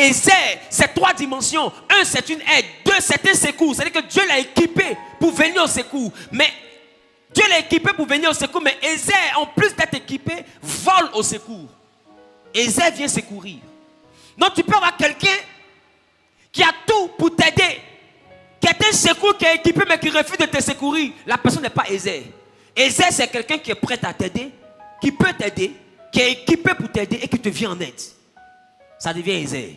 Ézère, c'est 3 dimensions. 1, c'est une aide. 2, c'est un secours. C'est-à-dire que Dieu l'a équipé pour venir au secours. Mais Dieu l'a équipé pour venir au secours. Mais Ézère, en plus d'être équipé, vole au secours. Ézère vient secourir. Donc tu peux avoir quelqu'un qui a tout pour t'aider, qui est un secours, qui est équipé, mais qui refuse de te secourir. La personne n'est pas Ézère. Ézère, c'est quelqu'un qui est prêt à t'aider, qui peut t'aider, qui est équipé pour t'aider et qui te vient en aide. Ça devient Ézère.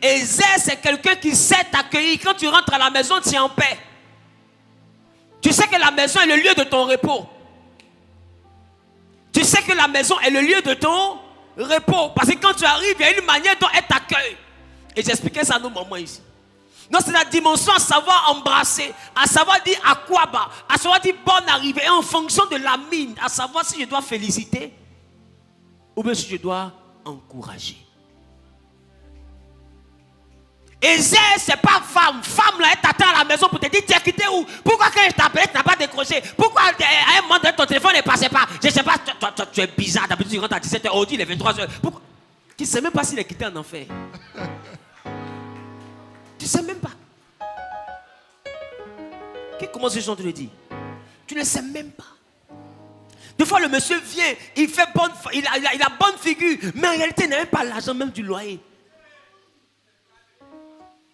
Ézère, c'est quelqu'un qui sait t'accueillir. Quand tu rentres à la maison, tu es en paix. Tu sais que la maison est le lieu de ton repos. Tu sais que la maison est le lieu de ton repos. Parce que quand tu arrives, il y a une manière dont elle t'accueille. Et j'expliquais ça à nos mamans ici. Donc c'est la dimension à savoir embrasser, à savoir dire à quoi bas, à savoir dire bonne arrivée. Et en fonction de la mine, à savoir si je dois féliciter ou bien si je dois encourager. Ézère, c'est pas femme. Femme, là, elle t'attend à la maison pour te dire, tu as quitté où? Pourquoi quand je t'appelais, tu n'as pas décroché? Pourquoi à un moment donné, ton téléphone ne passait pas? Je ne sais pas, toi, tu es bizarre. D'habitude, tu rentres à 17h, aujourd'hui, il est 23h. Pourquoi? Tu ne sais même pas s'il est quitté en enfer. Tu ne sais même pas. Comment ce genre te le dit? Tu ne sais même pas. Des fois, le monsieur vient, il fait bonne, il a bonne figure, mais en réalité, il n'a même pas l'argent même du loyer.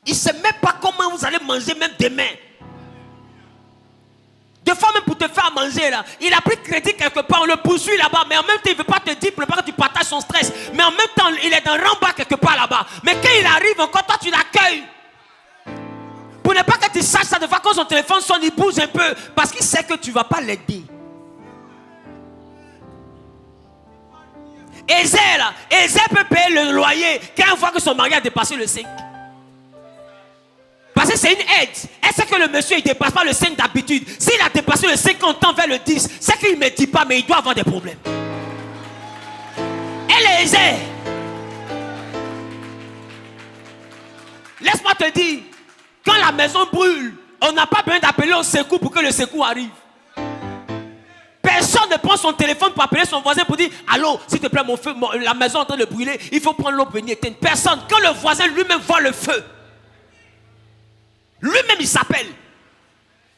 Il ne sait même pas comment vous allez manger même demain. Des fois même pour te faire manger là, il a pris crédit quelque part, on le poursuit là-bas, mais en même temps il ne veut pas te dire pour pas que tu partages son stress. Mais en même temps il est dans le rembarre quelque part là-bas. Mais quand il arrive encore, toi tu l'accueilles. Pour ne pas que tu saches ça, de fois quand son téléphone sonne, il bouge un peu. Parce qu'il sait que tu ne vas pas l'aider. Ézère là, Ézère peut payer le loyer quand il voit que son mari a dépassé le 5. Parce que c'est une aide. Elle sait que le monsieur ne dépasse pas le 5 d'habitude. S'il a dépassé le 5 on tend vers le 10, c'est qu'il ne me dit pas, mais il doit avoir des problèmes. Elle est Ézère. Laisse-moi te dire, quand la maison brûle, on n'a pas besoin d'appeler au secours pour que le secours arrive. Personne ne prend son téléphone pour appeler son voisin pour dire « Allô, s'il te plaît, la maison est en train de brûler, il faut prendre l'eau pour venir éteindre. » Personne. Quand le voisin lui-même voit le feu, lui-même il s'appelle.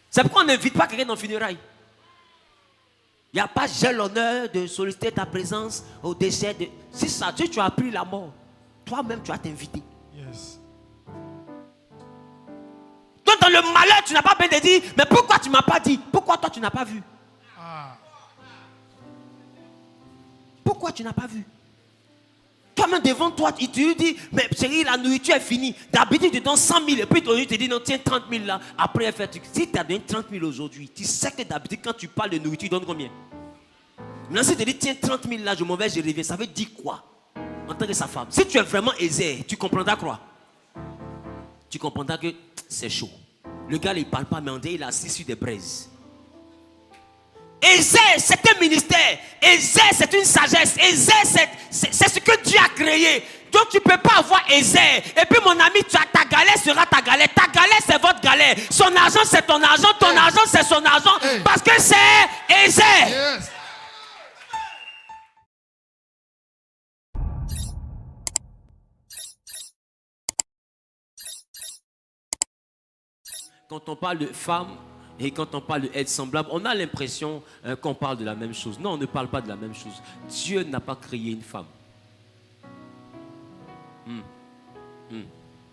C'est pourquoi on n'invite pas quelqu'un dans le funérail. Il n'y a pas j'ai l'honneur de solliciter ta présence au décès de... Si ça, tu as appris la mort, toi-même tu vas t'inviter. Yes. Donc dans le malheur, tu n'as pas besoin de dire, mais pourquoi tu ne m'as pas dit? Pourquoi toi tu n'as pas vu? Pourquoi tu n'as pas vu? Toi-même devant toi, tu lui dis, mais chérie, la nourriture est finie. D'habitude, tu donnes 100 000 et puis tu te dis, non, tiens 30 000 là. Après, elle fait, si tu as donné 30 000 aujourd'hui, tu sais que d'habitude, quand tu parles de nourriture, tu donnes combien? Maintenant, si tu te dis, tiens 30 000 là, je m'en vais, je reviens, ça veut dire quoi? En tant que sa femme. Si tu es vraiment Ézère, tu comprendras quoi? Tu comprendras que c'est chaud. Le gars, il ne parle pas, mais on dit, il est assis sur des braises. Ézère, c'est un ministère. Ézère, c'est une sagesse. Ézère, c'est ce que Dieu a créé. Donc tu ne peux pas avoir Ézère. Et puis mon ami, ta galère sera ta galère. Ta galère, c'est votre galère. Son argent, c'est ton argent. Ton argent, c'est son argent. Parce que c'est Ézère. Yes. Quand on parle de femmes, et quand on parle d'être semblable, on a l'impression qu'on parle de la même chose. Non, on ne parle pas de la même chose. Dieu n'a pas créé une femme.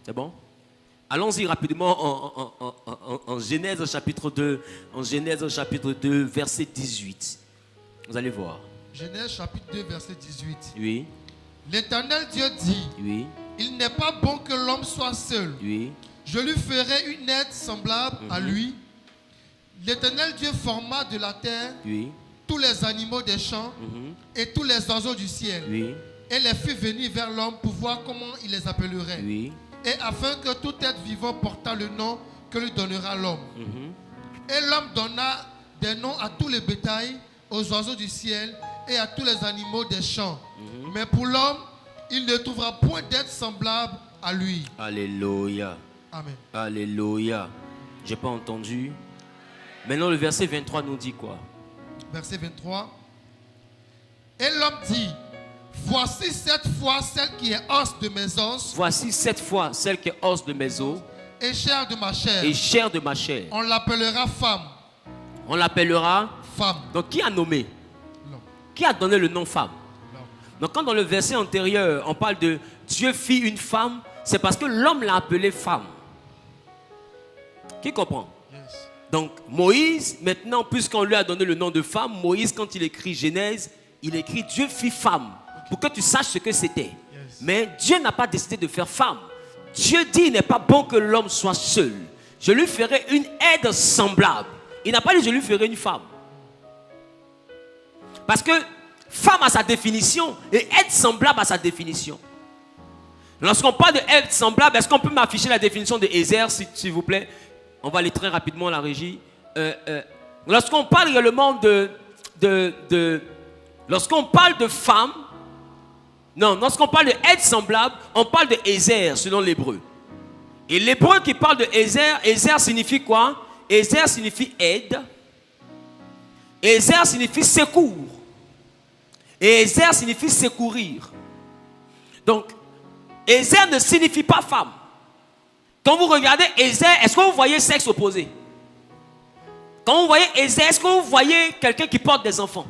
C'est bon? Allons-y rapidement en Genèse chapitre 2. En Genèse chapitre 2, verset 18. Vous allez voir. Genèse chapitre 2, verset 18. Oui. L'Éternel Dieu dit, oui. Il n'est pas bon que l'homme soit seul. Oui. Je lui ferai une aide semblable à lui. L'Éternel Dieu forma de la terre tous les animaux des champs et tous les oiseaux du ciel. Et les fit venir vers l'homme pour voir comment il les appellerait. Et afin que tout être vivant portât le nom que lui donnera l'homme. Et l'homme donna des noms à tous les bétails, aux oiseaux du ciel et à tous les animaux des champs. Mais pour l'homme, il ne trouvera point d'être semblable à lui. Alléluia. Amen. Alléluia. J'ai pas entendu. Maintenant, le verset 23 nous dit quoi? Verset 23. Et l'homme dit, Voici cette fois celle qui est os de mes os. Voici cette fois celle qui est os de mes os. Et chair de ma chair. Et chair de ma chair. On l'appellera femme. On l'appellera femme. Donc qui a nommé? L'homme. Qui a donné le nom femme? Donc quand dans le verset antérieur, on parle de Dieu fit une femme, c'est parce que l'homme l'a appelée femme. Qui comprend? Yes. Donc Moïse, maintenant, puisqu'on lui a donné le nom de femme, Moïse, quand il écrit Genèse, il écrit Dieu fit femme, pour que tu saches ce que c'était. Yes. Mais Dieu n'a pas décidé de faire femme. Dieu dit il n'est pas bon que l'homme soit seul. Je lui ferai une aide semblable. Il n'a pas dit je lui ferai une femme. Parce que femme a sa définition et aide semblable a sa définition. Lorsqu'on parle de aide semblable, est-ce qu'on peut m'afficher la définition de Ézer, s'il vous plaît? On va aller très rapidement, la régie. Lorsqu'on parle également lorsqu'on parle de femme, non, lorsqu'on parle de aide semblable, on parle de Ézer selon l'hébreu. Et l'hébreu qui parle de Ézer, Ézer signifie quoi? Ézer signifie aide. Ézer signifie secours. Et Ézer signifie secourir. Donc, Ézer ne signifie pas femme. Quand vous regardez Ézer, est-ce que vous voyez sexe opposé? Quand vous voyez Ézer, est-ce que vous voyez quelqu'un qui porte des enfants?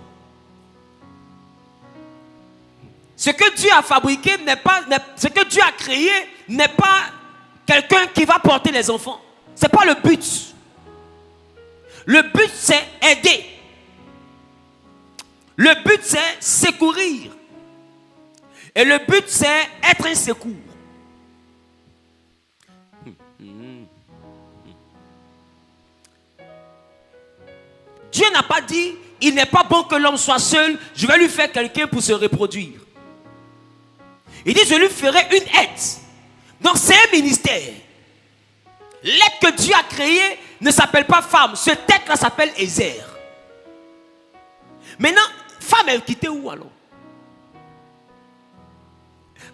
Ce que Dieu a fabriqué ce que Dieu a créé n'est pas quelqu'un qui va porter les enfants. Ce n'est pas le but. Le but c'est aider. Le but c'est secourir. Et le but c'est être un secours. Dieu n'a pas dit il n'est pas bon que l'homme soit seul, je vais lui faire quelqu'un pour se reproduire. Il dit je lui ferai une aide. Donc c'est un ministère. L'aide que Dieu a créée ne s'appelle pas femme. Ce tête-là s'appelle Ézer. Maintenant, femme est quittée où alors?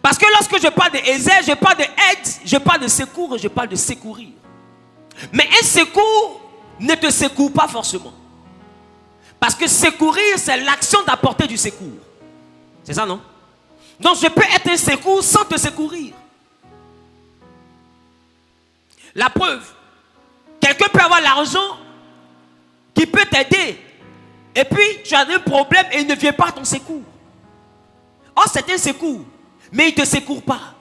Parce que lorsque je parle de Ézer, je parle de aide, je parle de secours, je parle de secourir. Mais un secours ne te secoue pas forcément. Parce que secourir, c'est l'action d'apporter du secours. C'est ça, non? Donc je peux être un secours sans te secourir. La preuve, quelqu'un peut avoir l'argent qui peut t'aider. Et puis tu as un problème et il ne vient pas à ton secours. Oh, c'est un secours, mais il ne te secourt pas.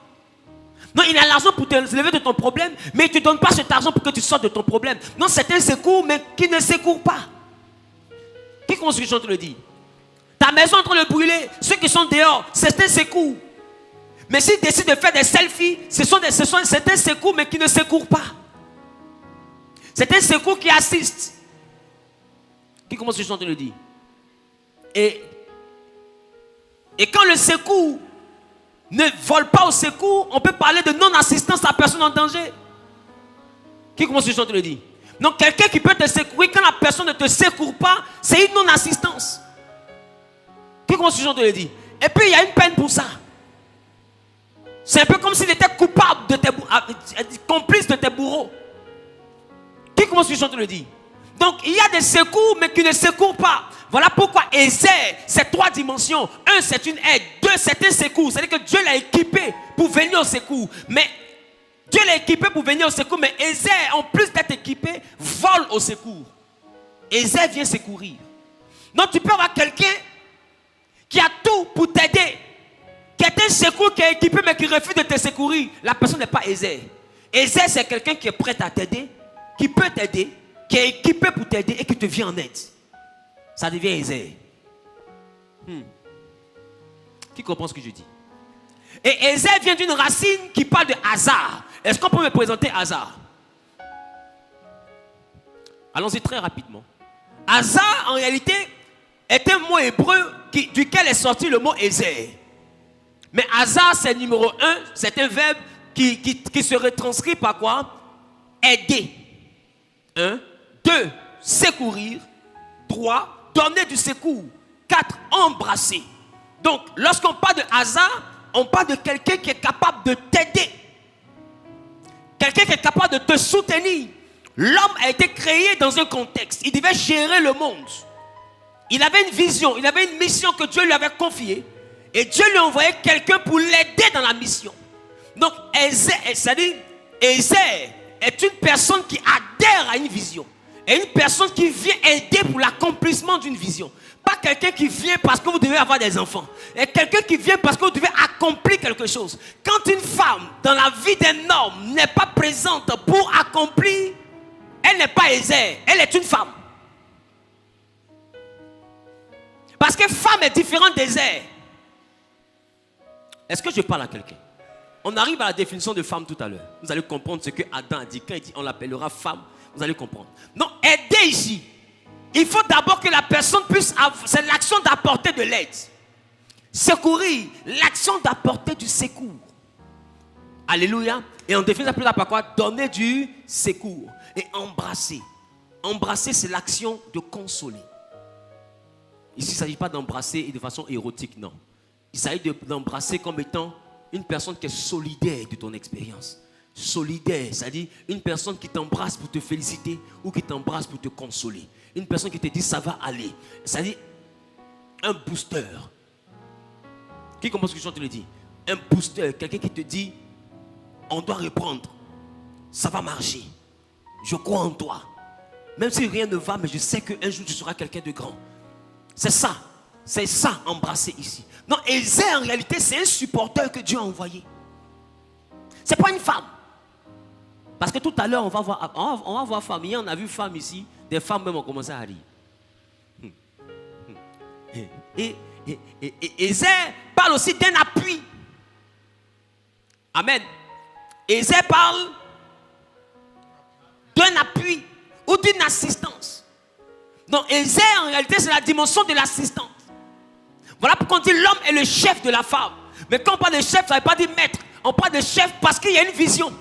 Non, il a l'argent pour te lever de ton problème, mais il ne te donne pas cet argent pour que tu sortes de ton problème. Non, c'est un secours, mais qui ne secourt pas. Qui commence ce que je te le dis? Ta maison est en train de brûler, ceux qui sont dehors, c'est un secours. Mais s'ils décident de faire des selfies, c'est un secours, mais qui ne secourt pas. C'est un secours qui assiste. Qui commence ce que je te le dis? Et quand le secours ne vole pas au secours, on peut parler de non-assistance à personne en danger. Qui commence ce que je te le dis? Donc quelqu'un qui peut te secourir, quand la personne ne te secourt pas, c'est une non-assistance. Qui commence ce que je te le dis? Et puis il y a une peine pour ça. C'est un peu comme s'il était coupable complice de tes bourreaux. Qui commence ce que je te le dis? Donc il y a des secours mais qui ne secourent pas. Voilà pourquoi Ézer, c'est trois dimensions. Un, c'est une aide. Deux, c'est un secours. C'est-à-dire que Dieu l'a équipé pour venir au secours. Mais Dieu l'a équipé pour venir au secours. Mais Ézer, en plus d'être équipé, vole au secours. Ézer vient secourir. Donc tu peux avoir quelqu'un qui a tout pour t'aider, qui est un secours qui est équipé mais qui refuse de te secourir. La personne n'est pas Ézer. Ézer, c'est quelqu'un qui est prêt à t'aider, qui peut t'aider, qui est équipé pour t'aider et qui te vient en aide. Ça devient Ézer. Qui comprend ce que je dis? Et Ézer vient d'une racine qui parle de hasard. Est-ce qu'on peut me présenter hasard? Allons-y très rapidement. Hasard, en réalité, est un mot hébreu duquel est sorti le mot Ézer. Mais hasard, c'est numéro 1, c'est un verbe qui se retranscrit par quoi? Aider. 1. 2. Secourir. 3. Donner du secours. 4. Embrasser. Donc, lorsqu'on parle de hasard, on parle de quelqu'un qui est capable de t'aider. Quelqu'un qui est capable de te soutenir. L'homme a été créé dans un contexte. Il devait gérer le monde. Il avait une vision, il avait une mission que Dieu lui avait confiée. Et Dieu lui a envoyé quelqu'un pour l'aider dans la mission. Donc, Ézère est une personne qui adhère à une vision. Et une personne qui vient aider pour l'accomplissement d'une vision. Pas quelqu'un qui vient parce que vous devez avoir des enfants. Et quelqu'un qui vient parce que vous devez accomplir quelque chose. Quand une femme, dans la vie d'un homme, n'est pas présente pour accomplir, elle n'est pas Ézère, elle est une femme. Parce que femme est différente d'Ézère. Est-ce que je parle à quelqu'un? On arrive à la définition de femme tout à l'heure. Vous allez comprendre ce que Adam a dit. Quand il dit on l'appellera femme, vous allez comprendre. Non, aider ici. Il faut d'abord que la personne puisse avoir, c'est l'action d'apporter de l'aide. Secourir, l'action d'apporter du secours. Alléluia. Et on définit ça plus par quoi? Donner du secours. Et embrasser. Embrasser, c'est l'action de consoler. Ici, il ne s'agit pas d'embrasser de façon érotique, non. Il s'agit d'embrasser comme étant une personne qui est solidaire de ton expérience. Solidaire, c'est-à-dire une personne qui t'embrasse pour te féliciter ou qui t'embrasse pour te consoler. Une personne qui te dit ça va aller. C'est-à-dire un booster. Qui commence ce que je te le dis? Un booster, quelqu'un qui te dit on doit reprendre. Ça va marcher. Je crois en toi. Même si rien ne va, mais je sais qu'un jour tu seras quelqu'un de grand. C'est ça. C'est ça, embrasser ici. Non, Ézère, en réalité, c'est un supporteur que Dieu a envoyé. Ce n'est pas une femme. Parce que tout à l'heure, on va voir femme. Hier, on a vu femme ici. Des femmes même ont commencé à rire. Et Ézère parle aussi d'un appui. Amen. Ézère parle d'un appui ou d'une assistance. Donc Ézère, en réalité, c'est la dimension de l'assistance. Voilà pourquoi on dit l'homme est le chef de la femme. Mais quand on parle de chef, ça ne veut pas dire maître. On parle de chef parce qu'il y a une vision.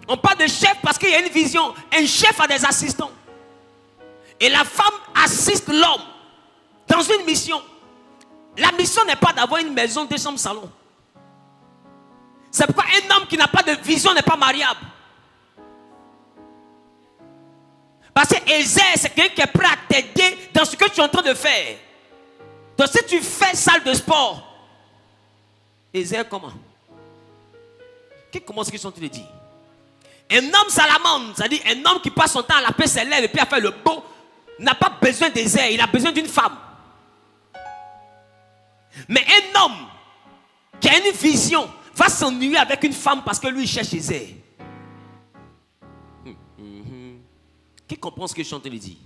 On parle de chef parce qu'il y a une vision. Un chef a des assistants. Et la femme assiste l'homme dans une mission. La mission n'est pas d'avoir une maison, des chambres, salon. C'est pourquoi un homme qui n'a pas de vision n'est pas mariable. Parce que Ézère, c'est quelqu'un qui est prêt à t'aider dans ce que tu es en train de faire. Donc si tu fais salle de sport, Ézère comment? Comment est-ce qu'ils sont en train de dire? Un homme salamandre, c'est-à-dire un homme qui passe son temps à laper ses lèvres et puis à faire le beau, n'a pas besoin d'Ézère, il a besoin d'une femme. Mais un homme qui a une vision va s'ennuyer avec une femme parce que lui il cherche Ézère. Qui comprend ce que je suis en train de dire?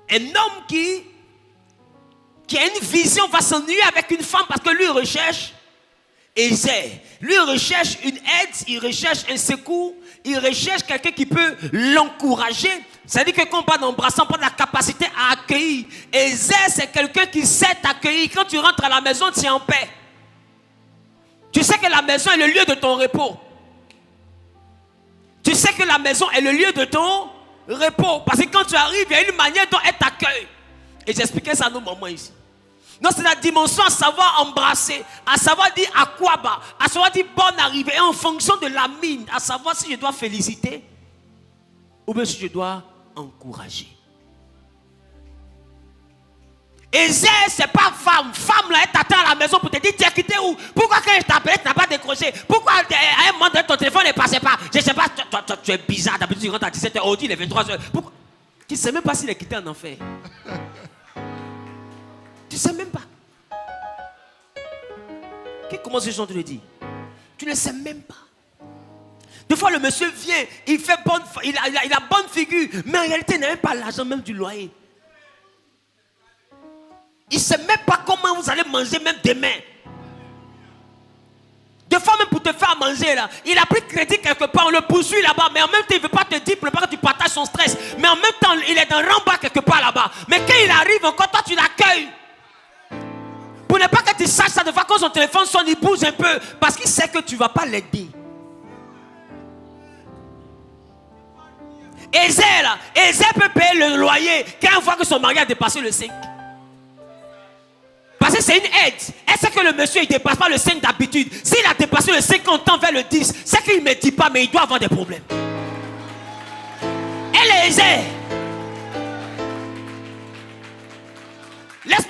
Un homme qui a une vision va s'ennuyer avec une femme parce que lui recherche Ézère. Lui recherche une aide, il recherche un secours, il recherche quelqu'un qui peut l'encourager. C'est-à-dire que quand on parle d'embrasser, on parle de la capacité à accueillir. Ézère, c'est quelqu'un qui sait t'accueillir. Quand tu rentres à la maison, tu es en paix. Tu sais que la maison est le lieu de ton repos. Tu sais que la maison est le lieu de ton repos. Parce que quand tu arrives, il y a une manière dont elle t'accueille. Et j'expliquais ça à nos mamans ici. Donc c'est la dimension à savoir embrasser, à savoir dire à quoi bas, à savoir dire bonne arrivée. Et en fonction de la mine, à savoir si je dois féliciter ou bien si je dois encourager. Ézère, c'est pas femme. Femme là, elle t'attend à la maison pour te dire tu as quitté où? Pourquoi quand je t'appelais, tu n'as pas décroché? Pourquoi à un moment donné, ton téléphone ne passait pas? Je ne sais pas, toi, tu es bizarre. D'habitude, tu rentres à 17h, aujourd'hui, il est 23h. Pourquoi? Tu ne sais même pas s'il est quitté en enfer. Tu ne sais même pas. Comment ces gens te le disent? Tu ne sais même pas. Des fois, le monsieur vient, il fait il a bonne figure, mais en réalité, il n'a même pas l'argent même du loyer. Il ne sait même pas comment vous allez manger même demain. Des fois même pour te faire manger là, il a pris crédit quelque part, on le poursuit là-bas, mais en même temps il ne veut pas te dire pour pas que tu partages son stress. Mais en même temps il est dans le rembarre quelque part là-bas. Mais quand il arrive encore, toi tu l'accueilles. Pour ne pas que tu saches ça, de fois quand son téléphone sonne, il bouge un peu. Parce qu'il sait que tu ne vas pas l'aider. Ézère peut payer le loyer quand il voit que son mari a dépassé le 5. Parce que c'est une aide. Elle sait que le monsieur il ne dépasse pas le 5 d'habitude. S'il a dépassé le 5 on tend vers le 10, c'est qu'il ne me dit pas, mais il doit avoir des problèmes. Elle est Ézère.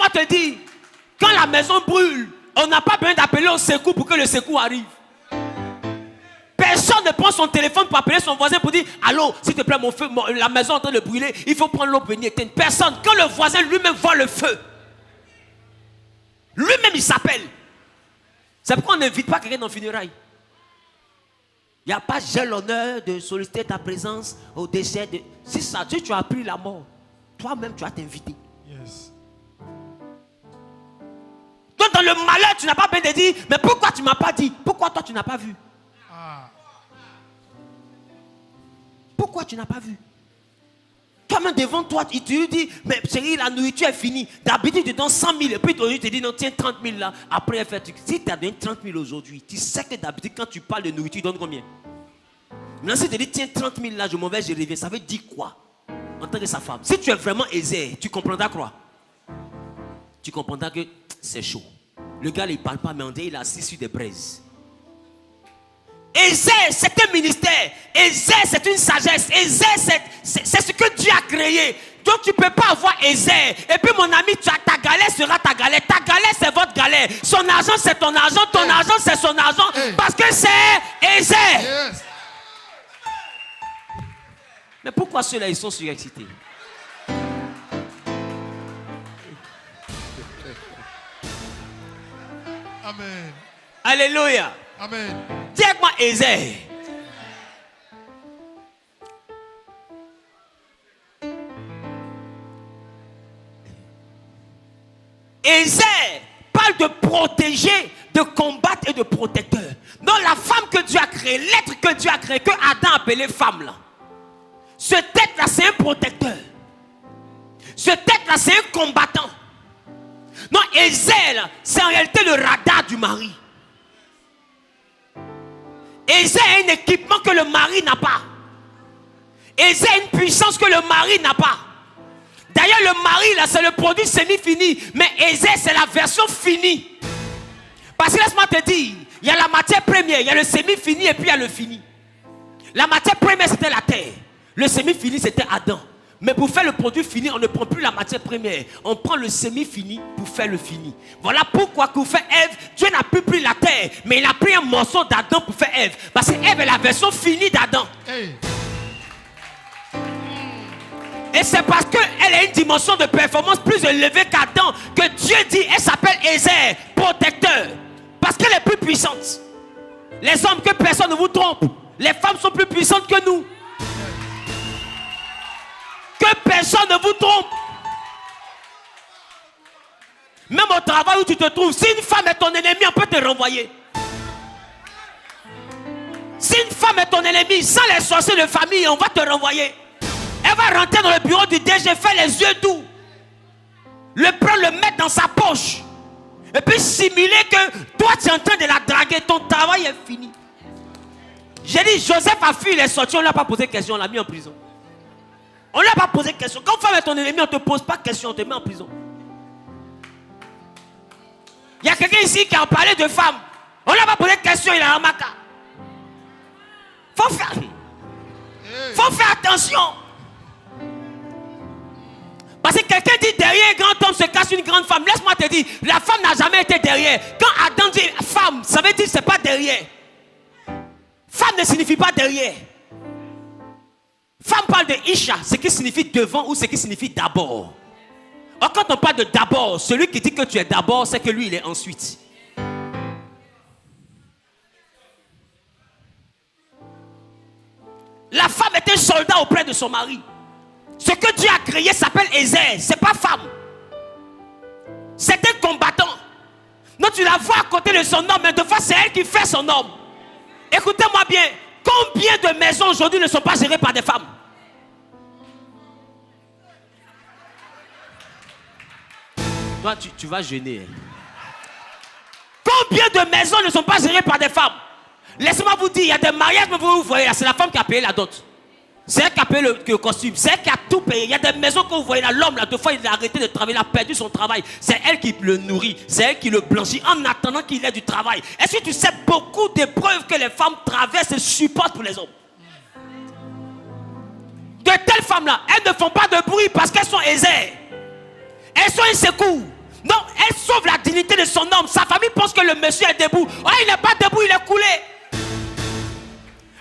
Laisse-moi te dire, quand la maison brûle, on n'a pas besoin d'appeler au secours pour que le secours arrive. Personne ne prend son téléphone pour appeler son voisin pour dire allô, s'il te plaît, la maison est en train de brûler, il faut prendre l'eau pour venir éteindre. Personne. Quand le voisin lui-même voit le feu, lui-même il s'appelle. C'est pourquoi on n'invite pas quelqu'un dans le funérail. Il n'y a pas j'ai l'honneur de solliciter ta présence au décès de. Si ça, tu as appris la mort, toi-même tu vas t'inviter. Yes. Donc dans le malheur, tu n'as pas besoin de dire mais pourquoi tu ne m'as pas dit? Pourquoi toi tu n'as pas vu? Pourquoi tu n'as pas vu? Toi-même devant toi, tu lui dis, mais chérie, la nourriture est finie. D'habitude, tu donnes 100 000 et puis tu te dis, non, tiens 30 000 là. Après, si tu as donné 30 000 aujourd'hui, tu sais que d'habitude, quand tu parles de nourriture, tu donnes combien? Maintenant, si tu te dis, tiens 30 000 là, je m'en vais, je reviens, ça veut dire quoi? En tant que sa femme. Si tu es vraiment aisé, tu comprendras quoi? Tu comprendras que c'est chaud. Le gars, il ne parle pas, mais on dit, il a assis sur des braises. Aisé, c'est un ministère. Aisé, c'est une sagesse. Aisé, c'est ce que Dieu a créé. Donc tu ne peux pas avoir aisé. Et puis mon ami, ta galère sera ta galère. Ta galère, c'est votre galère. Son argent, c'est ton argent. Ton argent, c'est son argent. Parce que c'est aisé. Yes. Mais pourquoi ceux-là, ils sont surexcités? Amen. Alléluia. Amen. Dis avec moi, aisé. Aisé parle de protéger, de combattre et de protecteur. Donc la femme que Dieu a créée, l'être que Dieu a créé, que Adam appelait femme là. Ce tête là, c'est un protecteur. Ce tête là, c'est un combattant. Non, aisé là, c'est en réalité le radar du mari. Aisé a un équipement que le mari n'a pas. Aisé a une puissance que le mari n'a pas. D'ailleurs, le mari, là, c'est le produit semi-fini. Mais aisé, c'est la version finie. Parce que laisse-moi te dire, il y a la matière première, il y a le semi-fini et puis il y a le fini. La matière première, c'était la terre. Le semi-fini, c'était Adam. Mais pour faire le produit fini, on ne prend plus la matière première. On prend le semi-fini pour faire le fini. Voilà pourquoi pour faire Ève, Dieu n'a plus pris la terre. Mais il a pris un morceau d'Adam pour faire Ève. Parce que Ève est la version finie d'Adam. Hey. Et c'est parce qu'elle a une dimension de performance plus élevée qu'Adam que Dieu dit, elle s'appelle Ézer, protecteur. Parce qu'elle est plus puissante. Les hommes, que personne ne vous trompe. Les femmes sont plus puissantes que nous. Que personne ne vous trompe. Même au travail où tu te trouves, si une femme est ton ennemi, on peut te renvoyer. Si une femme est ton ennemi, sans les sorciers de famille, on va te renvoyer. Elle va rentrer dans le bureau du DG, faire les yeux doux, le prendre, le mettre dans sa poche, et puis simuler que toi tu es en train de la draguer, ton travail est fini. J'ai dit, Joseph a fui, il est sorti, on ne lui a pas posé question, on l'a mis en prison. On ne lui a pas posé question. Quand femme est ton ennemi, on ne te pose pas de question, on te met en prison. Il y a quelqu'un ici qui a parlé de femme. On ne lui a pas posé de question, il a un maca. Faut faire attention. Parce que quelqu'un dit derrière un grand homme se cache une grande femme. Laisse-moi te dire, la femme n'a jamais été derrière. Quand Adam dit femme, ça veut dire que ce n'est pas derrière. Femme ne signifie pas derrière. Femme parle de Isha, ce qui signifie devant ou ce qui signifie d'abord. Or, quand on parle de d'abord, celui qui dit que tu es d'abord, c'est que lui, il est ensuite. La femme est un soldat auprès de son mari. Ce que Dieu a créé s'appelle Ézer. Ce n'est pas femme. C'est un combattant. Donc tu la vois à côté de son homme, mais de fois c'est elle qui fait son homme. Écoutez-moi bien. Combien de maisons aujourd'hui ne sont pas gérées par des femmes? Toi, tu vas jeûner. Combien de maisons ne sont pas gérées par des femmes? Laissez-moi vous dire, il y a des mariages, mais vous voyez là, c'est la femme qui a payé la dot. C'est elle qui a payé le costume. C'est elle qui a tout payé. Il y a des maisons que vous voyez là, l'homme là, deux fois il a arrêté de travailler, il a perdu son travail. C'est elle qui le nourrit. C'est elle qui le blanchit en attendant qu'il ait du travail. Est-ce que tu sais beaucoup d'épreuves que les femmes traversent et supportent pour les hommes? De telles femmes là, elles ne font pas de bruit parce qu'elles sont aisées. Elles sont un secours. dignité de son homme. Sa famille pense que le monsieur est debout. Oh, il n'est pas debout, il est coulé.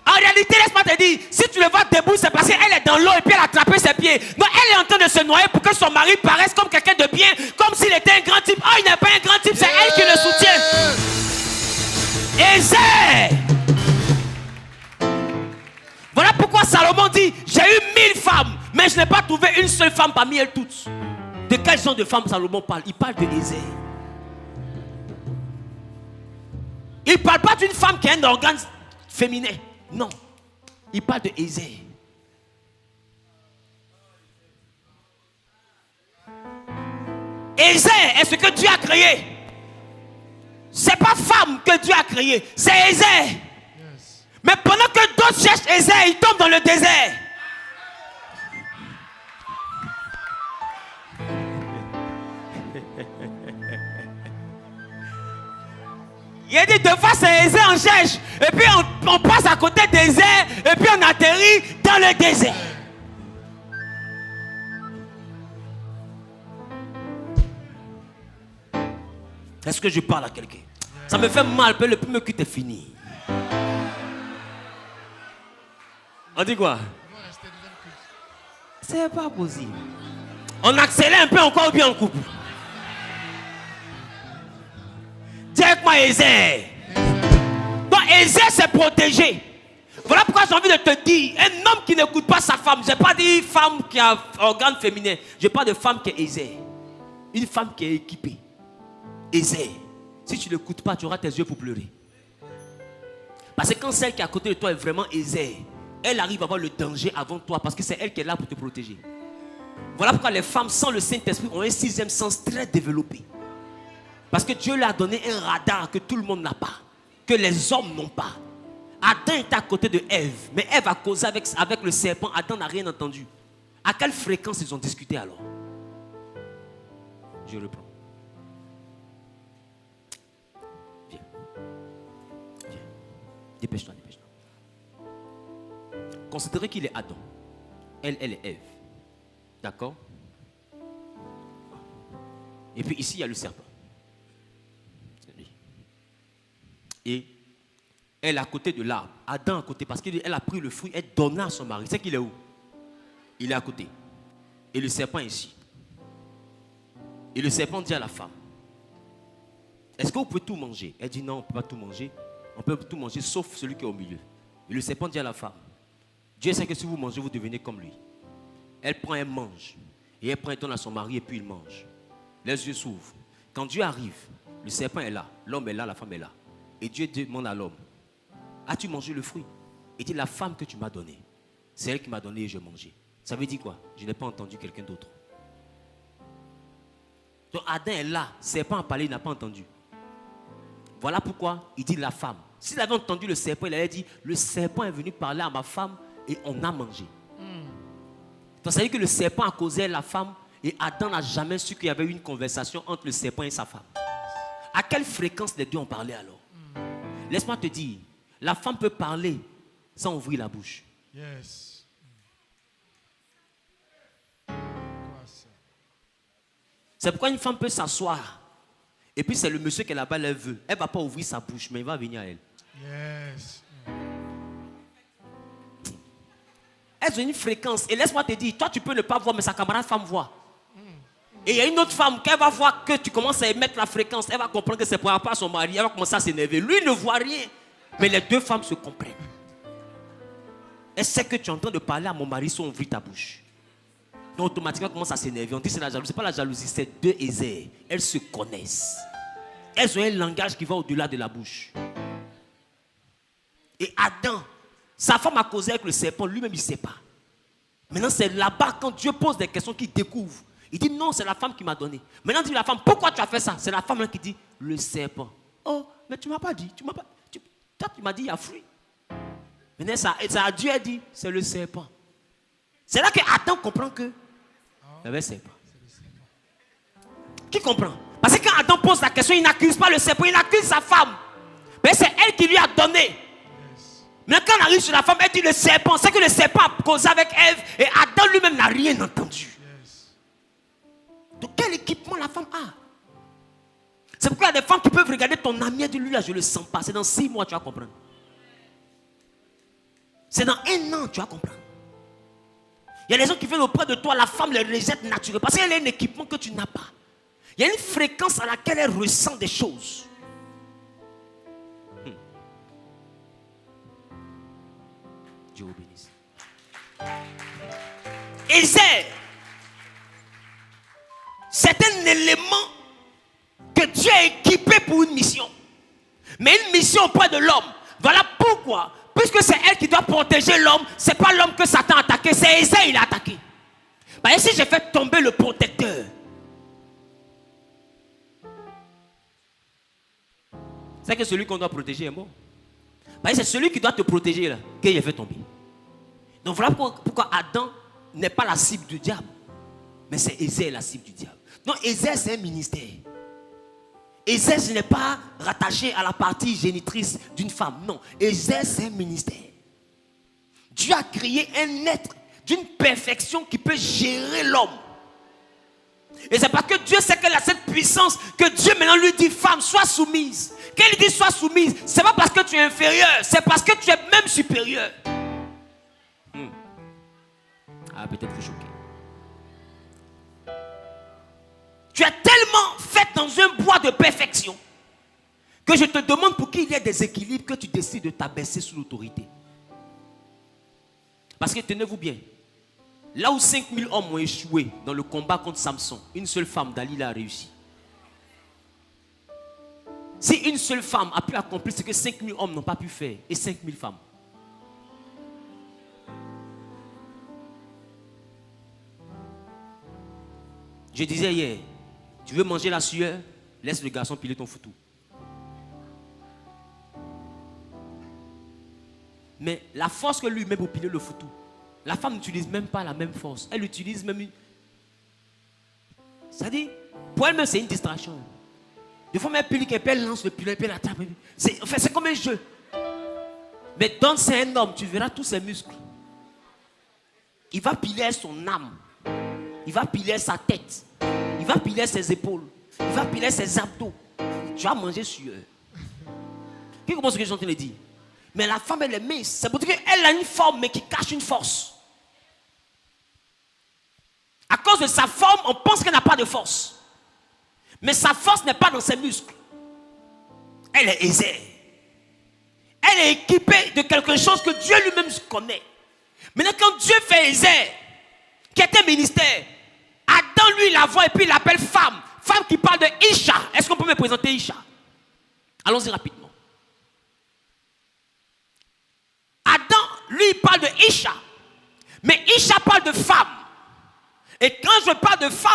En réalité, laisse-moi te dire, si tu le vois debout, c'est parce qu'elle est dans l'eau et puis elle a attrapé ses pieds. Non, elle est en train de se noyer pour que son mari paraisse comme quelqu'un de bien, comme s'il était un grand type. Oh, il n'est pas un grand type, c'est elle qui le soutient. Ésée. Voilà pourquoi Salomon dit, j'ai eu 1000 femmes, mais je n'ai pas trouvé une seule femme parmi elles toutes. De quel genre de femme Salomon parle? Il parle de Ésée. Il ne parle pas d'une femme qui a un organe féminin. Non. Il parle de Ésée. Ésée est ce que Dieu a créé. C'est pas femme que Dieu a créé, c'est Ésée. Yes. Mais pendant que d'autres cherchent Ésée, ils tombent dans le désert. Il a dit deux fois c'est Ésée, on cherche. Et puis on passe à côté d'Ésée. Et puis on atterrit dans le désert. Est-ce que je parle à quelqu'un? Ça me fait mal, mais le premier culte est fini. On dit quoi? C'est pas possible. On accélère un peu encore ou bien on coupe? Dis avec moi Ésée. Donc Ésée s'est protégé. Voilà pourquoi j'ai envie de te dire, un homme qui n'écoute pas sa femme, je n'ai pas dit femme qui a organe féminin, je parle de femme qui est Ésée. Une femme qui est équipée. Ésée. Si tu ne l'écoutes pas, tu auras tes yeux pour pleurer. Parce que quand celle qui est à côté de toi est vraiment Ésée, elle arrive à voir le danger avant toi parce que c'est elle qui est là pour te protéger. Voilà pourquoi les femmes sans le Saint-Esprit ont un sixième sens très développé. Parce que Dieu leur a donné un radar que tout le monde n'a pas, que les hommes n'ont pas. Adam était à côté de Ève, mais Ève a causé avec le serpent. Adam n'a rien entendu. À quelle fréquence ils ont discuté alors? Je reprends. Viens. Viens. Dépêche-toi, dépêche-toi. Considérez qu'il est Adam. Elle est Ève. D'accord? Et puis ici, il y a le serpent. Et elle est à côté de l'arbre. Adam à côté, parce qu'elle a pris le fruit, elle donna à son mari. C'est qu'il est où? Il est à côté. Et le serpent est ici. Et le serpent dit à la femme, est-ce que vous pouvez tout manger? Elle dit non, on ne peut pas tout manger. On peut tout manger sauf celui qui est au milieu. Et le serpent dit à la femme, Dieu sait que si vous mangez, vous devenez comme lui. Elle prend, elle mange. Et elle prend, elle donne à son mari et puis il mange. Les yeux s'ouvrent. Quand Dieu arrive, le serpent est là, l'homme est là, la femme est là. Et Dieu demande à l'homme, as-tu mangé le fruit? Il dit, la femme que tu m'as donnée, c'est elle qui m'a donné et j'ai mangé. Ça veut dire quoi? Je n'ai pas entendu quelqu'un d'autre. Donc Adam est là, le serpent a parlé, il n'a pas entendu. Voilà pourquoi il dit la femme. S'il avait entendu le serpent, il avait dit, le serpent est venu parler à ma femme et on a mangé. Donc ça veut dire que le serpent a causé la femme et Adam n'a jamais su qu'il y avait eu une conversation entre le serpent et sa femme. À quelle fréquence les deux ont parlé alors? Laisse-moi te dire, la femme peut parler sans ouvrir la bouche. Yes. C'est pourquoi une femme peut s'asseoir. Et puis c'est le monsieur qui est là-bas, elle veut. Elle ne va pas ouvrir sa bouche, mais il va venir à elle. Yes. Elles ont une fréquence. Et laisse-moi te dire, toi tu peux ne pas voir, mais sa camarade femme voit. Et il y a une autre femme qui va voir que tu commences à émettre la fréquence. Elle va comprendre que c'est pour rapport à son mari. Elle va commencer à s'énerver. Lui ne voit rien. Mais les deux femmes se comprennent. Elle sait que tu es en train de parler à mon mari sans ouvrir ta bouche. Donc automatiquement, elle commence à s'énerver. On dit c'est la jalousie. Ce n'est pas la jalousie, c'est deux Ésées. Elles se connaissent. Elles ont un langage qui va au-delà de la bouche. Et Adam, sa femme a causé avec le serpent. Lui-même, il ne sait pas. Maintenant, c'est là-bas, quand Dieu pose des questions, qu'il découvre. Il dit non, c'est la femme qui m'a donné. Maintenant, dit la femme, pourquoi tu as fait ça? C'est la femme là qui dit, le serpent. Oh, mais tu ne m'as pas dit. Tu m'as dit, il y a fruit. Maintenant, ça a Dieu a dit, c'est le serpent. C'est là que Adam comprend que il y avait serpent. Qui comprend? Parce que quand Adam pose la question, il n'accuse pas le serpent, il accuse sa femme. Mais c'est elle qui lui a donné. Mais quand on arrive sur la femme, elle dit le serpent. C'est que le serpent a causé avec Ève et Adam lui-même n'a rien entendu. Donc quel équipement la femme a? C'est pourquoi il y a des femmes qui peuvent regarder ton ami et dire, lui là, je ne le sens pas. C'est dans 6 mois, tu vas comprendre. C'est dans 1 an, tu vas comprendre. Il y a des gens qui viennent auprès de toi, la femme les rejette naturellement. Parce qu'elle a un équipement que tu n'as pas. Il y a une fréquence à laquelle elle ressent des choses. Dieu vous bénisse. Ézère, c'est un élément que Dieu a équipé pour une mission. Mais une mission auprès de l'homme. Voilà pourquoi, puisque c'est elle qui doit protéger l'homme, ce n'est pas l'homme que Satan a attaqué, c'est Ézère qui l'a attaqué. Et si j'ai fait tomber le protecteur, c'est que celui qu'on doit protéger est mort. C'est celui qui doit te protéger là, qu'il a fait tomber. Donc voilà pourquoi Adam n'est pas la cible du diable. Mais c'est Ézère la cible du diable. Donc Ézère c'est un ministère. Ézère n'est pas rattaché à la partie génitrice d'une femme. Non, Ézère c'est un ministère. Dieu a créé un être d'une perfection qui peut gérer l'homme. Et c'est parce que Dieu sait qu'elle a cette puissance que Dieu maintenant lui dit, femme, sois soumise. Quand il dit sois soumise, c'est pas parce que tu es inférieur, c'est parce que tu es même supérieur. Ah, peut-être que choqué. Tu es tellement fait dans un bois de perfection que je te demande pour qu'il y ait des équilibres que tu décides de t'abaisser sous l'autorité. Parce que tenez-vous bien, là où 5000 hommes ont échoué dans le combat contre Samson, une seule femme, Dalila, a réussi. Si une seule femme a pu accomplir ce que 5000 hommes n'ont pas pu faire, et 5000 femmes. Je disais hier, tu veux manger la sueur, laisse le garçon piler ton foutou. Mais la force que lui met pour piler le foutou, la femme n'utilise même pas la même force. Elle utilise même une... C'est-à-dire, pour elle-même, c'est une distraction. Des fois, même elle lance le pilet, elle attrape. C'est comme un jeu. Mais dans c'est un homme, tu verras tous ses muscles. Il va piler son âme. Il va piler sa tête. Il va piler ses épaules. Il va piler ses abdos. Tu vas manger sur eux. Qui comprend ce que je suis en train de dire? Mais la femme, elle est mince. C'est pour dire qu'elle a une forme, mais qui cache une force. À cause de sa forme, on pense qu'elle n'a pas de force. Mais sa force n'est pas dans ses muscles. Elle est Ézère. Elle est équipée de quelque chose que Dieu lui-même connaît. Maintenant, quand Dieu fait Ézère, qui est un ministère, Adam, lui, la voit et puis il l'appelle femme. Femme qui parle de Isha. Est-ce qu'on peut me présenter Isha? Allons-y rapidement. Adam, lui, il parle de Isha. Mais Isha parle de femme. Et quand je parle de femme,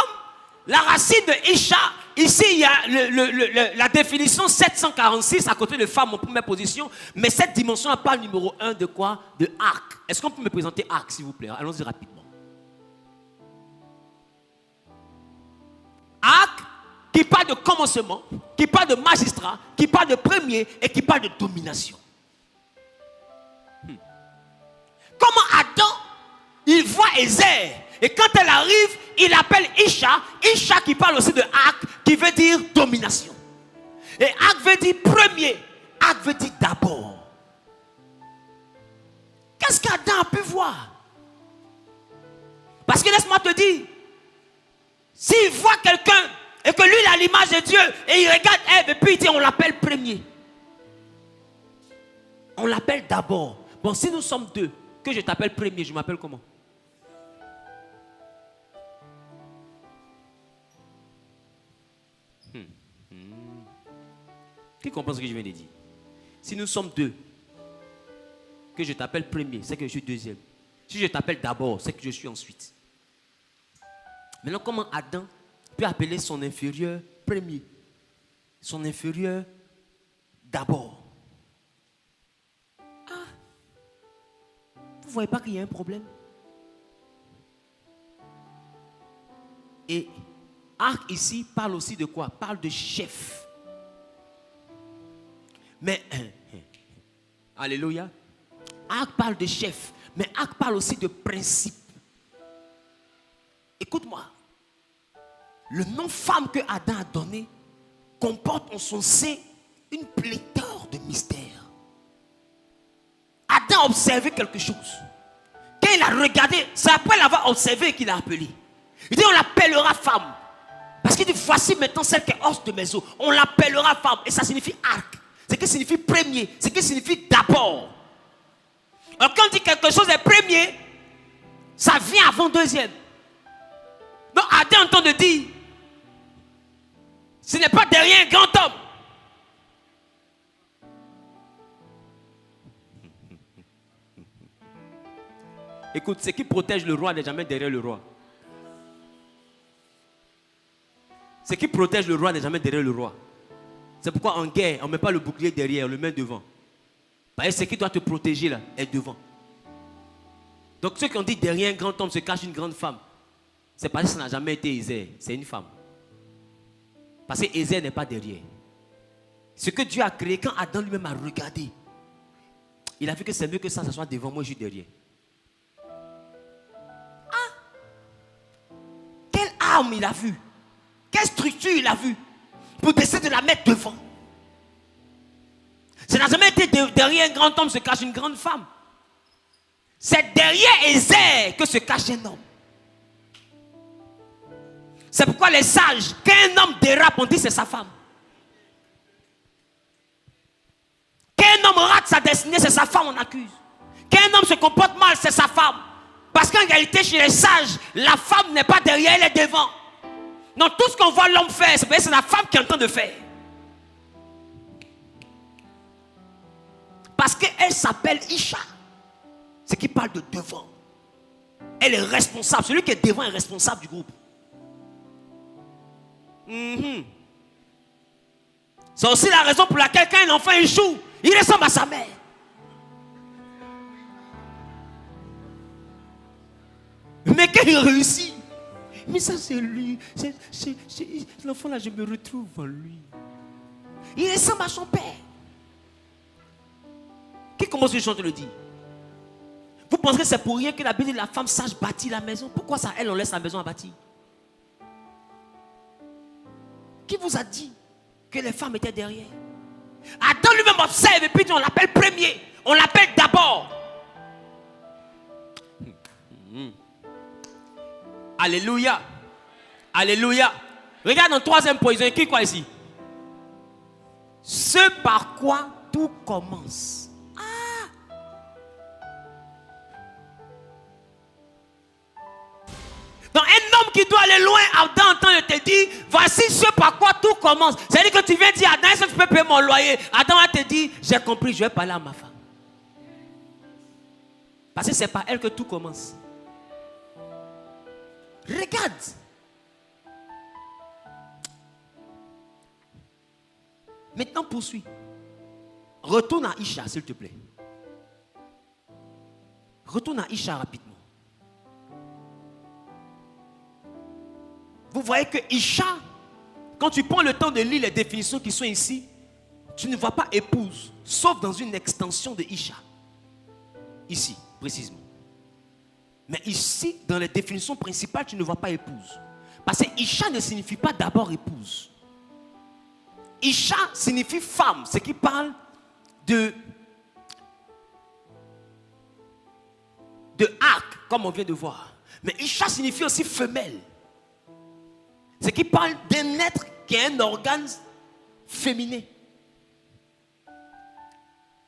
la racine de Isha, ici, il y a la définition 746 à côté de femme en première position. Mais cette dimension, elle parle numéro 1 de quoi? De arc. Est-ce qu'on peut me présenter arc, s'il vous plaît? Allons-y rapidement. Arc qui parle de commencement, qui parle de magistrat, qui parle de premier et qui parle de domination. Comment Adam, il voit Ézère et quand elle arrive, il appelle Isha, Isha qui parle aussi de Arc, qui veut dire domination. Et Arc veut dire premier, Arc veut dire d'abord. Qu'est-ce qu'Adam a pu voir? Parce que laisse-moi te dire, s'il voit quelqu'un et que lui il a l'image de Dieu et il regarde Ève et puis il dit on l'appelle premier. On l'appelle d'abord. Bon, si nous sommes deux, que je t'appelle premier, je m'appelle comment? Qui comprend ce que je viens de dire? Si nous sommes deux, que je t'appelle premier, c'est que je suis deuxième. Si je t'appelle d'abord, c'est que je suis ensuite. Maintenant, comment Adam peut appeler son inférieur premier? Son inférieur d'abord. Ah, vous ne voyez pas qu'il y a un problème? Et Arc ici parle aussi de quoi? Parle de chef. Mais, alléluia, Arc parle de chef, mais Arc parle aussi de principe. Écoute-moi, le nom femme que Adam a donné comporte en son sein une pléthore de mystères. Adam a observé quelque chose. Quand il a regardé, c'est après l'avoir observé qu'il a appelé. Il dit on l'appellera femme. Parce qu'il dit voici maintenant celle qui est os de mes os. On l'appellera femme. Et ça signifie arc. C'est qui signifie premier. C'est qui signifie d'abord. Alors quand on dit quelque chose est premier, ça vient avant deuxième. Donc Adam est en train de dire ce n'est pas derrière un grand homme. Écoute, ce qui protège le roi n'est jamais derrière le roi. Ce qui protège le roi n'est jamais derrière le roi. C'est pourquoi en guerre, on ne met pas le bouclier derrière, on le met devant. Parce que ce qui doit te protéger là est devant. Donc ceux qui ont dit derrière un grand homme se cache une grande femme, c'est parce que ça n'a jamais été Ézère, c'est une femme. Parce que Ézère n'est pas derrière. Ce que Dieu a créé, quand Adam lui-même a regardé, il a vu que c'est mieux que ça soit devant moi, je suis derrière. Quelle arme il a vu? Quelle structure il a vu? Pour décider de la mettre devant. Ça n'a jamais été derrière un grand homme se cache une grande femme. C'est derrière Ézère que se cache un homme. C'est pourquoi les sages, quand un homme dérape, on dit c'est sa femme. Quand un homme rate sa destinée, c'est sa femme, on accuse. Quand un homme se comporte mal, c'est sa femme. Parce qu'en réalité, chez les sages, la femme n'est pas derrière, elle est devant. Donc tout ce qu'on voit l'homme faire, c'est la femme qui est en train de faire. Parce qu'elle s'appelle Isha. Ce qui parle de devant. Elle est responsable. Celui qui est devant est responsable du groupe. C'est aussi la raison pour laquelle quand un enfant échoue, il ressemble à sa mère. Mais quand il réussit, mais ça c'est lui, l'enfant là, je me retrouve en lui. Il ressemble à son père. Qui commence le chant de le dire? Vous pensez que c'est pour rien que la Bible de la femme sage bâtir la maison? Pourquoi ça, elle, on laisse la maison à bâtir? Qui vous a dit que les femmes étaient derrière? Adam lui-même observe et puis on l'appelle premier. On l'appelle d'abord. Alléluia. Alléluia. Regarde en troisième position. Qui quoi ici? Ce par quoi tout commence. Donc un homme qui doit aller loin, Adam en train de te dire, voici ce par quoi tout commence. C'est-à-dire que tu viens dire, Adam, est-ce que tu peux payer mon loyer? Adam va te dire, j'ai compris, je vais parler à ma femme. Parce que c'est par elle que tout commence. Regarde. Maintenant poursuis. Retourne à Isha, s'il te plaît. Retourne à Isha rapidement. Vous voyez que Isha, quand tu prends le temps de lire les définitions qui sont ici, tu ne vois pas épouse, sauf dans une extension de Isha. Ici, précisément. Mais ici, dans les définitions principales, tu ne vois pas épouse. Parce que Isha ne signifie pas d'abord épouse. Isha signifie femme, ce qui parle de arc, comme on vient de voir. Mais Isha signifie aussi femelle. Ce qui parle d'un être qui a un organe féminin.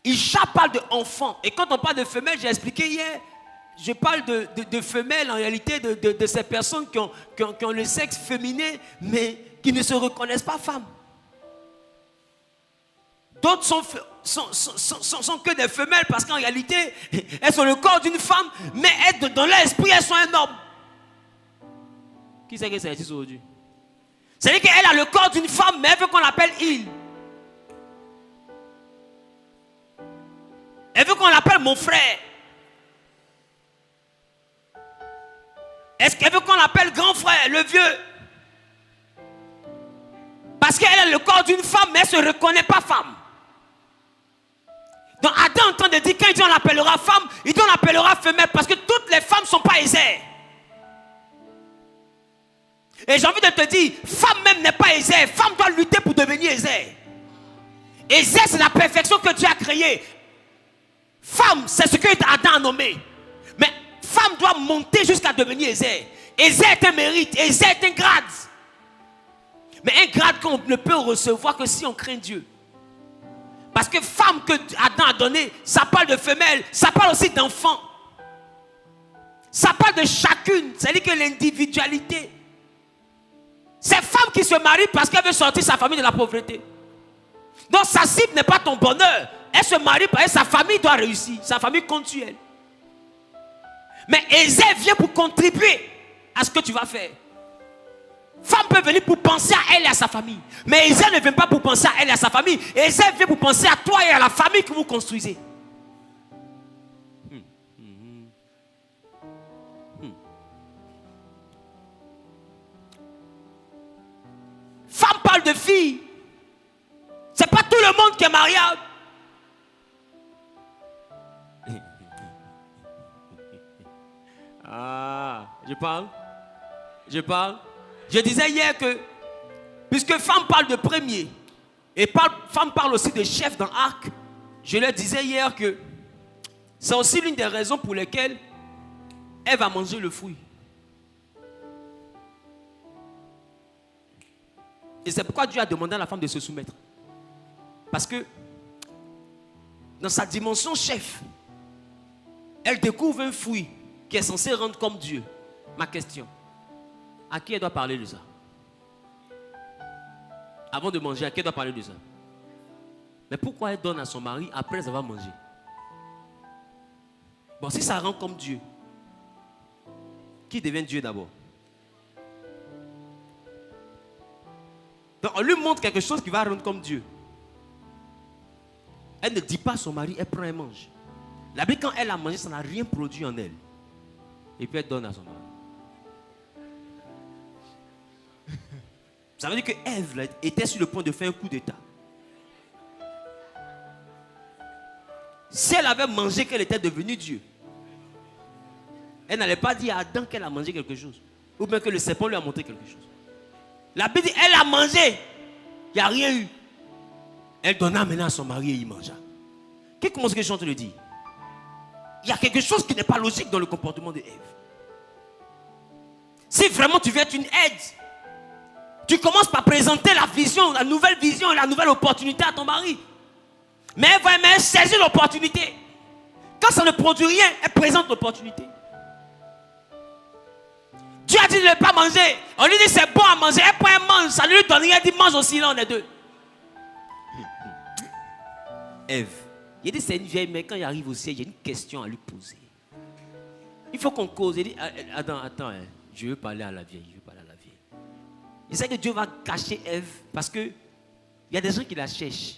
Isha parle d'enfant. Et quand on parle de femelle, j'ai expliqué hier, je parle de femelles en réalité, de ces personnes qui ont le sexe féminin, mais qui ne se reconnaissent pas femmes. D'autres sont que des femelles parce qu'en réalité, elles ont le corps d'une femme, mais dans leur esprit, elles sont un homme. Qui c'est que c'est ici aujourd'hui? C'est-à-dire qu'elle a le corps d'une femme, mais elle veut qu'on l'appelle il. Elle veut qu'on l'appelle mon frère. Est-ce qu'elle veut qu'on l'appelle grand frère, le vieux? Parce qu'elle a le corps d'une femme, mais elle ne se reconnaît pas femme. Donc Adam est en train de dire, quand il dit on l'appellera femme, il dit on l'appellera femelle, parce que toutes les femmes ne sont pas Ézère. Et j'ai envie de te dire, femme même n'est pas Ézère. Femme doit lutter pour devenir Ézère, c'est la perfection que Dieu a créée. Femme, c'est ce que Adam a nommé. Mais femme doit monter jusqu'à devenir Ézère. Ézère est un mérite, Ézère est un grade. Mais un grade qu'on ne peut recevoir que si on craint Dieu. Parce que femme que Adam a donné, ça parle de femelle, ça parle aussi d'enfant. Ça parle de chacune, c'est-à-dire que l'individualité. C'est femme qui se marie parce qu'elle veut sortir sa famille de la pauvreté. Donc sa cible n'est pas ton bonheur. Elle se marie parce que sa famille doit réussir. Sa famille compte sur elle. Mais Ézère vient pour contribuer à ce que tu vas faire. Femme peut venir pour penser à elle et à sa famille. Mais Ézère ne vient pas pour penser à elle et à sa famille. Ézère vient pour penser à toi et à la famille que vous construisez. Femme parle de fille. C'est pas tout le monde qui est mariable. Ah, je parle. Je disais hier que, puisque femme parle de premier, et femme parle aussi de chef dans l'arc, je leur disais hier que c'est aussi l'une des raisons pour lesquelles elle va manger le fruit. Et c'est pourquoi Dieu a demandé à la femme de se soumettre. Parce que dans sa dimension chef, elle découvre un fruit qui est censé rendre comme Dieu. Ma question, à qui elle doit parler de ça? Avant de manger, à qui elle doit parler de ça? Mais pourquoi elle donne à son mari après avoir mangé? Bon, si ça rend comme Dieu, qui devient Dieu d'abord? Donc on lui montre quelque chose qui va rendre comme Dieu. Elle ne dit pas à son mari, elle prend et mange. La Bible, quand elle a mangé, ça n'a rien produit en elle. Et puis elle donne à son mari. Ça veut dire que Ève était sur le point de faire un coup d'état. Si elle avait mangé, qu'elle était devenue Dieu, elle n'allait pas dire à Adam qu'elle a mangé quelque chose. Ou bien que le serpent lui a montré quelque chose. La Bible dit, elle a mangé. Il n'y a rien eu. Elle donna maintenant à son mari et il mangea. Comment est-ce que je chante le dire? Il y a quelque chose qui n'est pas logique dans le comportement de Ève. Si vraiment tu veux être une aide, tu commences par présenter la vision, la nouvelle opportunité à ton mari. Mais elle saisit l'opportunité. Quand ça ne produit rien, elle présente l'opportunité. Dieu a dit de ne pas manger. On lui dit c'est bon à manger. Elle prend et mange. Ça ne lui donne rien. Elle dit mange aussi, là on est deux. Ève. Il dit c'est une vieille, mais quand il arrive au ciel, il y a une question à lui poser. Il faut qu'on cause. Il dit attends, je veux parler à la vieille. Il sait que Dieu va cacher Ève parce que il y a des gens qui la cherchent.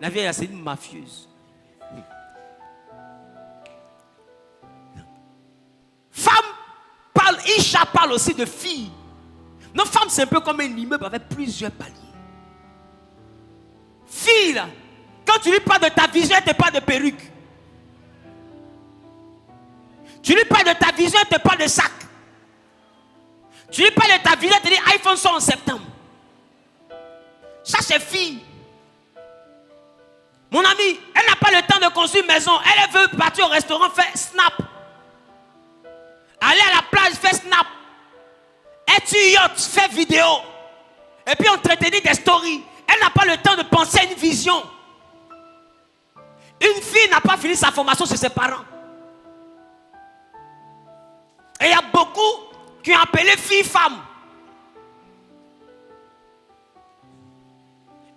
La vieille, c'est une mafieuse. Femme parle, Isha parle aussi de fille. Nos femmes, c'est un peu comme un immeuble avec plusieurs paliers. Fille, là, quand tu lui parles de ta vision, elle te parle de perruque. Tu lui parles de ta vision, elle te parle de sac. Tu lui parles de ta vision, elle te dit iPhone sort en septembre. Ça, c'est fille. Mon ami, elle n'a pas le temps de construire une maison. Elle veut partir au restaurant, faire snap. Aller à la plage, faire snap. Être sur yacht, faire vidéo. Et puis entretenir des stories. Elle n'a pas le temps de penser à une vision. Une fille n'a pas fini sa formation chez ses parents. Et il y a beaucoup qui ont appelé fille-femme.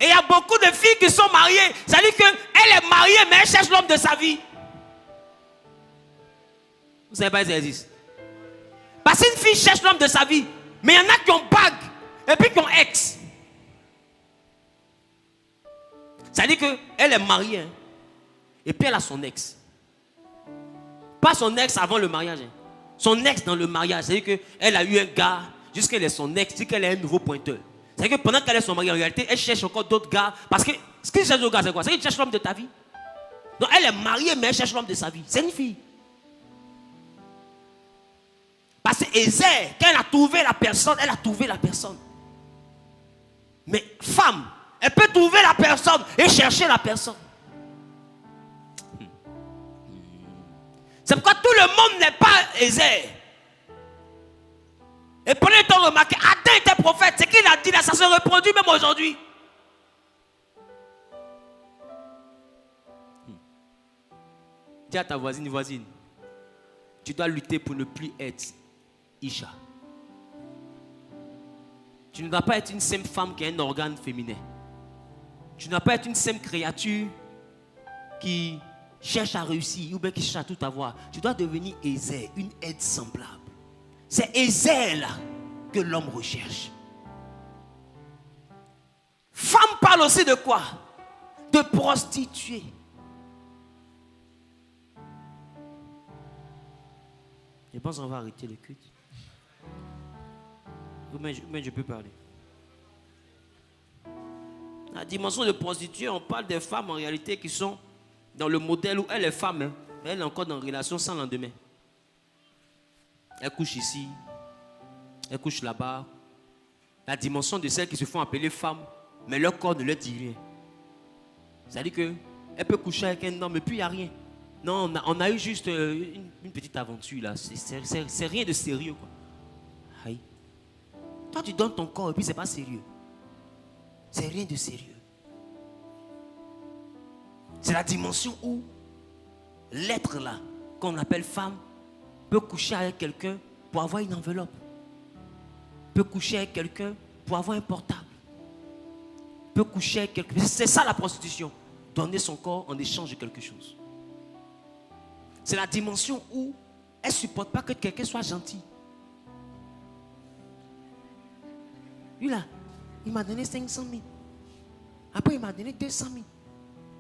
Et il y a beaucoup de filles qui sont mariées. Ça veut dire qu'elle est mariée, mais elle cherche l'homme de sa vie. Vous ne savez pas si ça existe. Parce qu'une fille cherche l'homme de sa vie. Mais il y en a qui ont bague. Et puis qui ont ex. Ça veut dire qu'elle est mariée. Hein. Et puis elle a son ex. Pas son ex avant le mariage. Hein. Son ex dans le mariage. C'est-à-dire qu'elle a eu un gars. Jusqu'à qu'elle est son ex. C'est qu'elle est un nouveau pointeur. C'est-à-dire que pendant qu'elle est son mari, en réalité, elle cherche encore d'autres gars. Parce que ce qu'elle cherche au gars, c'est quoi? C'est qu'elle cherche l'homme de ta vie. Donc elle est mariée, mais elle cherche l'homme de sa vie. C'est une fille. Parce que Ézère, quand elle a trouvé la personne, elle a trouvé la personne. Mais femme, Elle peut trouver la personne et chercher la personne. C'est pourquoi tout le monde n'est pas aisé. Et prenez le temps de remarquer, Adam était prophète. Ce qu'il a dit là, ça se reproduit même aujourd'hui. Dis à ta voisine, tu dois lutter pour ne plus être Isha. Tu ne dois pas être une simple femme qui a un organe féminin. Tu ne dois pas être une simple créature qui cherche à réussir ou bien qui cherche à tout avoir. Tu dois devenir aisée, une aide semblable. C'est aisée là que l'homme recherche. Femme parle aussi de quoi? De prostituée. Je pense qu'on va arrêter le culte. Mais je peux parler. La dimension de prostituée, on parle des femmes en réalité qui sont dans le modèle où elle est femme, hein, mais elle est encore dans une relation sans lendemain. Elle couche ici, elle couche là-bas. La dimension de celles qui se font appeler femmes, mais leur corps ne leur dit rien. C'est-à-dire qu'elle peut coucher avec un homme, mais puis il n'y a rien. Non, on a eu juste une petite aventure là. C'est rien de sérieux, quoi. Aïe. Toi, tu donnes ton corps et puis c'est pas sérieux. C'est rien de sérieux. C'est la dimension où l'être là, qu'on appelle femme, peut coucher avec quelqu'un pour avoir une enveloppe. Peut coucher avec quelqu'un pour avoir un portable. Peut coucher avec quelqu'un. C'est ça la prostitution. Donner son corps en échange de quelque chose. C'est la dimension où elle ne supporte pas que quelqu'un soit gentil. Lui là, il m'a donné 500 000. Après, il m'a donné 200 000.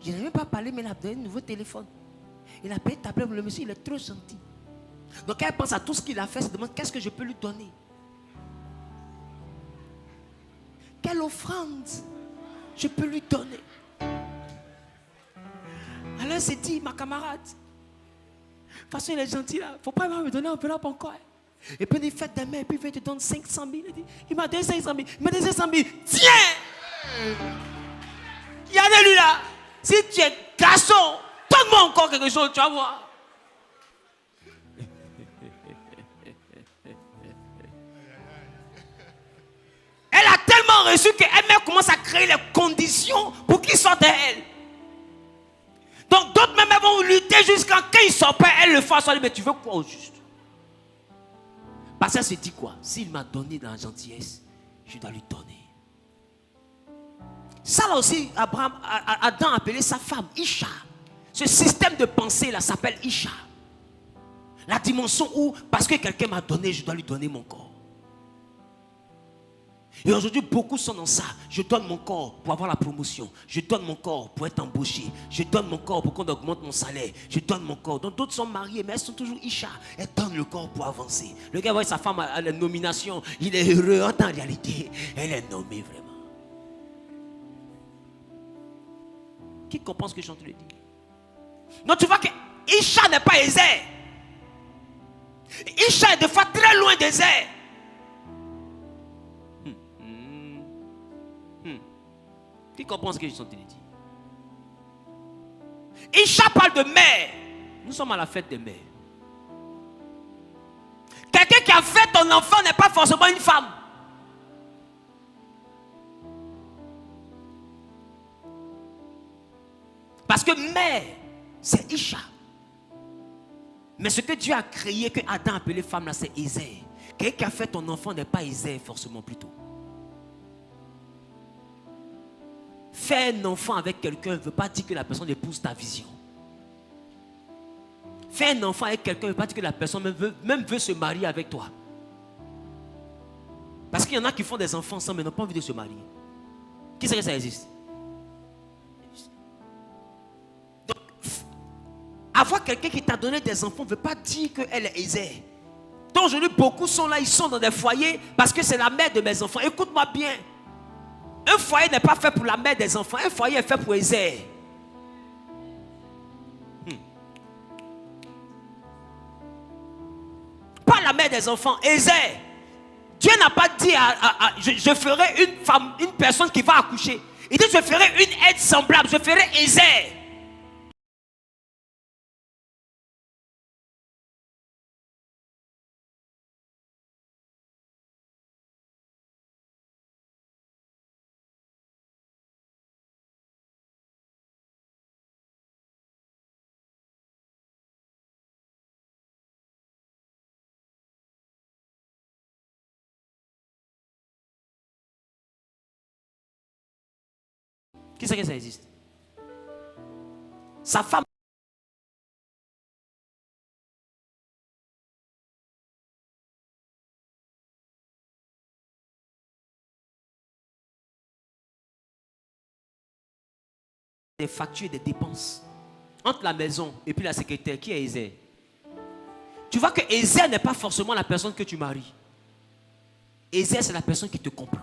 Je n'ai même pas parlé, mais il a donné un nouveau téléphone. Il a payé tablette. Le monsieur, il est trop gentil. Donc, elle pense à tout ce qu'il a fait. Elle se demande, qu'est-ce que je peux lui donner? Quelle offrande je peux lui donner? Alors, elle s'est dit, ma camarade, de toute façon, il est gentil là. Il ne faut pas me donner un enveloppe encore. Et puis, il fait des mains, et puis il vient te donner 500 000. Il m'a donné 500 000. Il m'a donné 500 000. Tiens! Il y en a lui là. Si tu es garçon, donne-moi encore quelque chose, tu vas voir. Elle a tellement reçu qu'elle-même commence à créer les conditions pour qu'il sorte d'elle. Donc d'autres même vont lutter jusqu'à quand il ne sort pas, elle le fait. Elle dit, mais tu veux quoi au juste? Parce qu'elle se dit quoi? S'il m'a donné de la gentillesse, je dois lui donner. Ça là aussi, Adam a appelé sa femme Isha. Ce système de pensée là s'appelle Isha. La dimension où, parce que quelqu'un m'a donné, je dois lui donner mon corps. Et aujourd'hui, beaucoup sont dans ça. Je donne mon corps pour avoir la promotion. Je donne mon corps pour être embauché. Je donne mon corps pour qu'on augmente mon salaire. Je donne mon corps. Donc d'autres sont mariés, mais elles sont toujours Isha. Elles donnent le corps pour avancer. Le gars voit sa femme à la nomination. Il est heureux. En réalité, elle est nommée vraiment. Qui comprend ce que je suis en train de dire? Donc tu vois que Isha n'est pas aisée. Isha est des fois très loin des airs. Qui comprend ce que je suis en train de dire? Isha parle de mère. Nous sommes à la fête des mères. Quelqu'un qui a fait ton enfant n'est pas forcément une femme. Parce que mère, c'est Isha. Mais ce que Dieu a créé, que Adam a appelé femme là, c'est Isée. Quelqu'un qui a fait ton enfant n'est pas Isée forcément plutôt. Faire un enfant avec quelqu'un ne veut pas dire que la personne épouse ta vision. Faire un enfant avec quelqu'un ne veut pas dire que la personne même veut se marier avec toi. Parce qu'il y en a qui font des enfants ensemble mais n'ont pas envie de se marier. Qui sait que ça existe? Donc, avoir quelqu'un qui t'a donné des enfants ne veut pas dire qu'elle est aisée. Donc aujourd'hui, beaucoup sont là, ils sont dans des foyers parce que c'est la mère de mes enfants. Écoute-moi bien. Un foyer n'est pas fait pour la mère des enfants. Un foyer est fait pour Aisée. Pas la mère des enfants. Aisée. Dieu n'a pas dit je ferai une femme, une personne qui va accoucher. Il dit, je ferai une aide semblable, je ferai Ézère. Qui sait que ça existe? Sa femme des factures et des dépenses entre la maison et puis la secrétaire. Qui est Ézère? Tu vois que Ézère n'est pas forcément la personne que tu maries. Ézère, c'est la personne qui te comprend.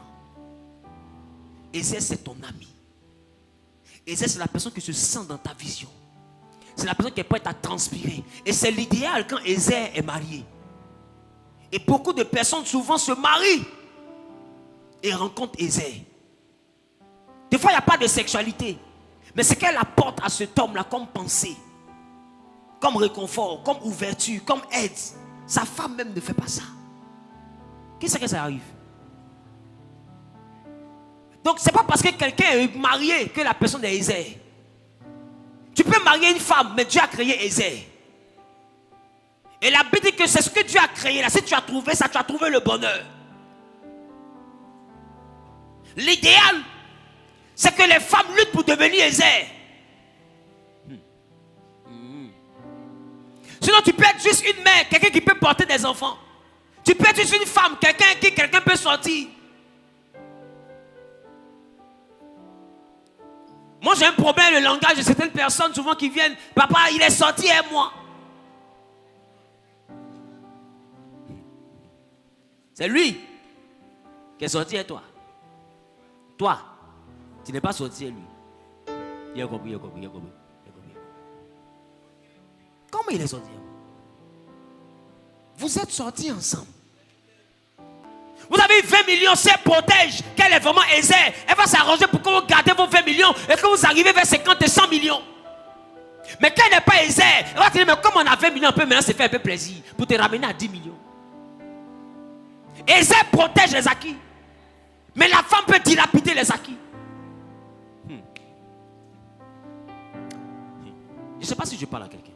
Ézère, c'est ton ami. Ézère, c'est la personne qui se sent dans ta vision. C'est la personne qui est prête à transpirer. Et c'est l'idéal quand Ézère est marié. Et beaucoup de personnes souvent se marient et rencontrent Ézère. Des fois, il n'y a pas de sexualité. Mais ce qu'elle apporte à cet homme-là comme pensée, comme réconfort, comme ouverture, comme aide, sa femme même ne fait pas ça. Qu'est-ce que ça arrive? Donc, ce n'est pas parce que quelqu'un est marié que la personne est Ézère. Tu peux marier une femme, mais Dieu a créé Ézère. Et la Bible dit que c'est ce que Dieu a créé là. Si tu as trouvé ça, tu as trouvé le bonheur. L'idéal, c'est que les femmes luttent pour devenir Ézère. Sinon, tu peux être juste une mère, quelqu'un qui peut porter des enfants. Tu peux être juste une femme, quelqu'un peut sortir. Moi, j'ai un problème, le langage de certaines personnes, souvent qui viennent. Papa, il est sorti, et moi. C'est lui qui est sorti, et toi. Toi, tu n'es pas sorti, et lui. Il a compris, il a compris, il a compris. Comment il est sorti? Vous êtes sortis ensemble. Vous avez 20 millions, c'est protège. Qu'elle est vraiment Ézère. Elle va s'arranger pour que vous gardez vos 20 millions et que vous arrivez vers 50 et 100 millions. Mais quand elle n'est pas Ézère, elle va te dire, mais comme on a 20 millions, on peut maintenant se faire un peu plaisir pour te ramener à 10 millions. Ézère protège les acquis. Mais la femme peut dilapider les acquis. Je ne sais pas si je parle à quelqu'un.